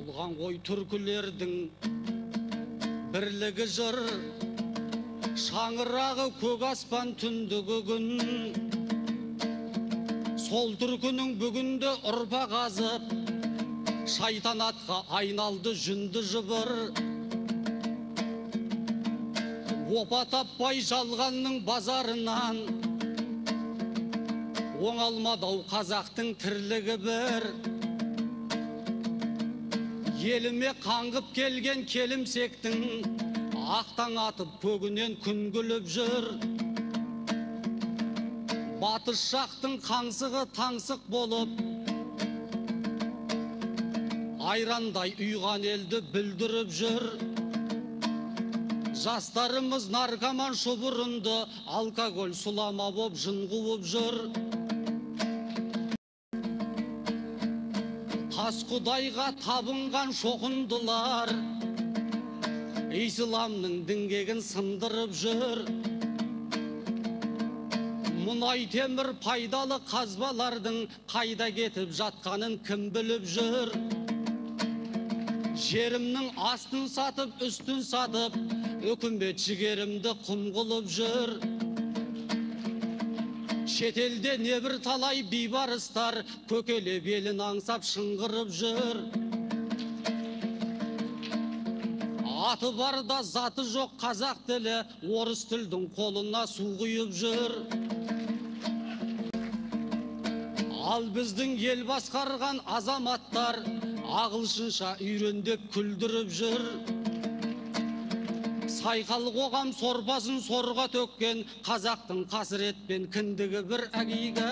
болған ғой түркілердің бірлігі жыр, шаңырағы көк аспан түндігі күн. Сол түркінің бүгінді ұрпақ азып, шайтанатқа айналды жүнді жыбыр. Опа таппай жалғанның базарынан оңалмадау қазақтың тірлігі бір. Еліме қаңғып келген келімсектің ақтан атып көгінен күн күліп жүр. Батыс жақтың қаңсығы таңсық болып, айрандай үйған елді бүлдіріп жүр. Жастарымыз наркоман шұбырынды, алкоголь сулама боп жын қуып жүр. Тас құдайға табынған шоқындылар исламның діңгегін сындырып жүр. Мұнай темір пайдалы қазбалардың қайда кетіп жатқанын кім біліп жүр. Жерімнің астын сатып, үстін сатып, өкімет жігерімді құм қылып жүр. Шетелде небір талай бейбарыстар көкелеп елін аңсап шыңғырып жүр. Аты бар да заты жоқ қазақ тілі орыс тілдің қолына су құйып жүр. Ал біздің ел басқарған азаматтар ағылшынша үйрендеп күлдіріп жүр. Сайқал қоғам сорпасын сорға төккен қазақтың қасіретпен кіндігі бір әгига.